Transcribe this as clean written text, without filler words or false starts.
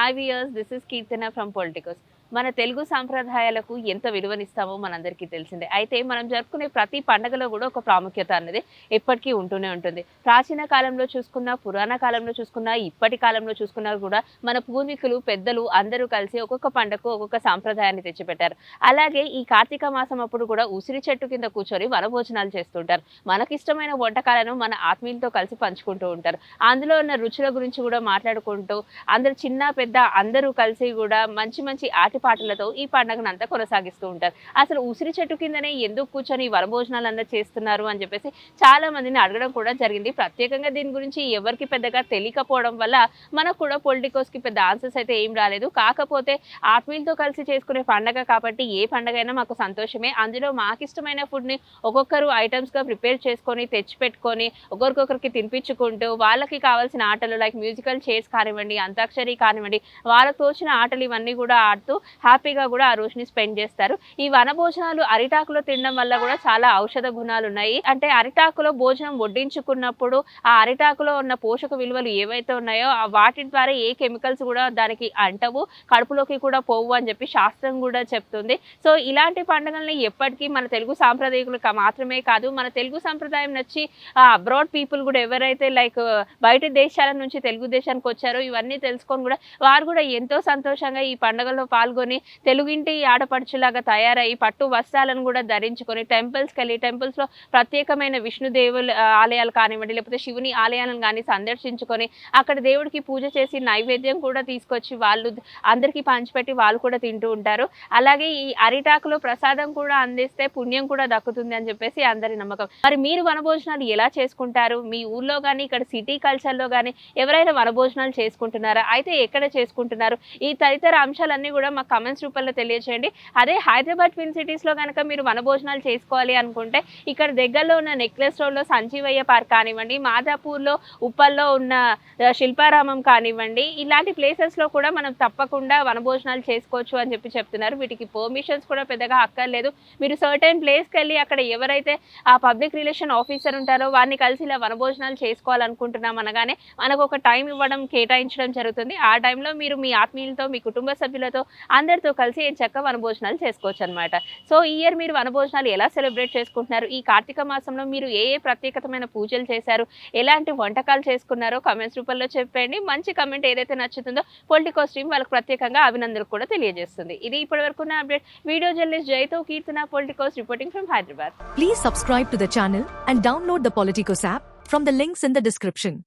Hi viewers, this is Keerthana from Politicos. మన తెలుగు సాంప్రదాయాలకు ఎంత విలువనిస్తామో మనందరికీ తెలిసిందే. అయితే మనం జరుపుకునే ప్రతి పండుగలో కూడా ఒక ప్రాముఖ్యత అనేది ఎప్పటికీ ఉంటూనే ఉంటుంది. ప్రాచీన కాలంలో చూసుకున్నా, పురాణ కాలంలో చూసుకున్నా, ఇప్పటి కాలంలో చూసుకున్నా కూడా మన పూర్వీకులు, పెద్దలు అందరూ కలిసి ఒక్కొక్క పండుగకు ఒక్కొక్క సాంప్రదాయాన్ని తెచ్చిపెట్టారు. అలాగే ఈ కార్తీక మాసం అప్పుడు కూడా ఉసిరి చెట్టు కింద కూర్చొని వనభోజనాలు చేస్తుంటారు. మనకిష్టమైన వంటకాలను మన ఆత్మీయులతో కలిసి పంచుకుంటూ ఉంటారు. అందులో ఉన్న రుచుల గురించి కూడా మాట్లాడుకుంటూ అందరు చిన్న పెద్ద అందరూ కలిసి కూడా మంచి మంచి ఆటపాటలతో ఈ పండుగనంతా కొనసాగిస్తూ ఉంటారు. అసలు ఉసిరి చెట్టు కిందనే ఎందుకు కూర్చొని వనభోజనాలు అందరూ చేస్తున్నారు అని చెప్పేసి చాలా మందిని అడగడం కూడా జరిగింది. ప్రత్యేకంగా దీని గురించి ఎవరికి పెద్దగా తెలియకపోవడం వల్ల మనకు కూడా పొలిటికోస్కి పెద్ద ఆన్సర్స్ అయితే ఏం రాలేదు. కాకపోతే ఆత్మీయులతో కలిసి చేసుకునే పండగ కాబట్టి ఏ పండగ అయినా మాకు సంతోషమే. అందులో మాకు ఇష్టమైన ఫుడ్ని ఒక్కొక్కరు ఐటమ్స్గా ప్రిపేర్ చేసుకొని తెచ్చిపెట్టుకొని ఒకరికొకరికి తినిపించుకుంటూ వాళ్ళకి కావాల్సిన ఆటలు లైక్ మ్యూజికల్ చైర్స్ కానివ్వండి, అంతాక్షరి కానివ్వండి, వాళ్ళకు తోచిన ఆటలు ఇవన్నీ కూడా ఆడుతూ హ్యాపీగా కూడా ఆ రోజుని స్పెండ్ చేస్తారు. ఈ వనభోజనాలు అరిటాకులో తినడం వల్ల కూడా చాలా ఔషధ గుణాలు ఉన్నాయి. అంటే అరిటాకులో భోజనం వడ్డించుకున్నప్పుడు ఆ అరిటాకులో ఉన్న పోషక విలువలు ఏవైతే ఉన్నాయో వాటి ద్వారా ఏ కెమికల్స్ కూడా దానికి అంటవు, కడుపులోకి కూడా పోవు అని చెప్పి శాస్త్రం కూడా చెప్తుంది. సో ఇలాంటి పండుగల్ని ఎప్పటికీ మన తెలుగు సాంప్రదాయకులకు మాత్రమే కాదు, మన తెలుగు సంప్రదాయం నచ్చి అబ్రాడ్ పీపుల్ కూడా ఎవరైతే లైక్ బయట దేశాల నుంచి తెలుగు దేశానికి వచ్చారో ఇవన్నీ తెలుసుకొని కూడా వారు కూడా ఎంతో సంతోషంగా ఈ పండుగలో పాల్గొని తెలుగింటి ఆడపడుచులాగా తయారయ్యి పట్టు వస్త్రాలను కూడా ధరించుకొని టెంపుల్స్కి వెళ్ళి టెంపుల్స్లో ప్రత్యేకమైన విష్ణుదేవుల ఆలయాలు కానివ్వండి, లేకపోతే శివుని ఆలయాలను కానీ సందర్శించుకొని అక్కడ దేవుడికి పూజ చేసి నైవేద్యం కూడా తీసుకొచ్చి వాళ్ళు అందరికీ పంచిపెట్టి వాళ్ళు కూడా తింటూ ఉంటారు. అలాగే ఈ అరిటాకులో ప్రసాదం కూడా అందిస్తే పుణ్యం కూడా దక్కుతుంది అని చెప్పేసి అందరి నమ్మకం. మరి మీరు వనభోజనాలు ఎలా చేసుకుంటారు? మీ ఊర్లో కానీ ఇక్కడ సిటీ కల్చర్లో కానీ ఎవరైనా వనభోజనాలు చేసుకుంటున్నారా? అయితే ఎక్కడ చేసుకుంటున్నారు? ఈ తదితర అంశాలన్నీ కూడా మా కమెంట్స్ రూపంలో తెలియజేయండి. అదే హైదరాబాద్ ట్విన్ సిటీస్లో కనుక మీరు వనభోజనాలు చేసుకోవాలి అనుకుంటే ఇక్కడ దగ్గరలో ఉన్న నెక్లెస్ రోడ్లో సంజీవయ్య పార్క్ కానివ్వండి, మాదాపూర్లో ఉప్పల్లో ఉన్న శిల్పారామం కానివ్వండి, ఇలాంటి ప్లేసెస్లో కూడా మనం తప్పకుండా వనభోజనాలు చేసుకోవచ్చు అని చెప్పి చెప్తున్నారు. వీటికి పర్మిషన్స్ కూడా పెద్దగా అక్కర్లేదు. మీరు సర్టెన్ ప్లేస్కి వెళ్ళి అక్కడ ఎవరైతే ఆ పబ్లిక్ రిలేషన్ ఆఫీసర్ ఉంటారో వారిని కలిసి ఇలా వనభోజనాలు చేసుకోవాలనుకుంటున్నాం అనగానే మనకు ఒక టైం ఇవ్వడం, కేటాయించడం జరుగుతుంది. ఆ టైంలో మీరు మీ ఆత్మీయులతో, మీ కుటుంబ సభ్యులతో అందరితో కలిసి చక్కగా వనభోజనాలు చేసుకోవచ్చు అనమాట. సో ఈ ఇయర్ మీరు వనభోజనాలు ఎలా సెలబ్రేట్ చేసుకుంటున్నారు? ఈ కార్తీక మాసంలో మీరు ఏ ప్రత్యేకతమైన పూజలు చేశారు, ఎలాంటి వంటకాలు చేసుకున్నారో కమెంట్స్ రూపంలో చెప్పండి. మంచి కమెంట్ ఏదైతే నచ్చుతుందో పొలిటికోస్ టీమ్ వాళ్ళకి ప్రత్యేకంగా అభినందనలు కూడా తెలియజేస్తుంది. ఇది ఇప్పటివరకు నా అప్డేట్. వీడియో జర్నలిస్ట్ జైతో Keerthana, Politicos reporting from Hyderabad. Please subscribe to the channel and download the Politicos app from the links in the description.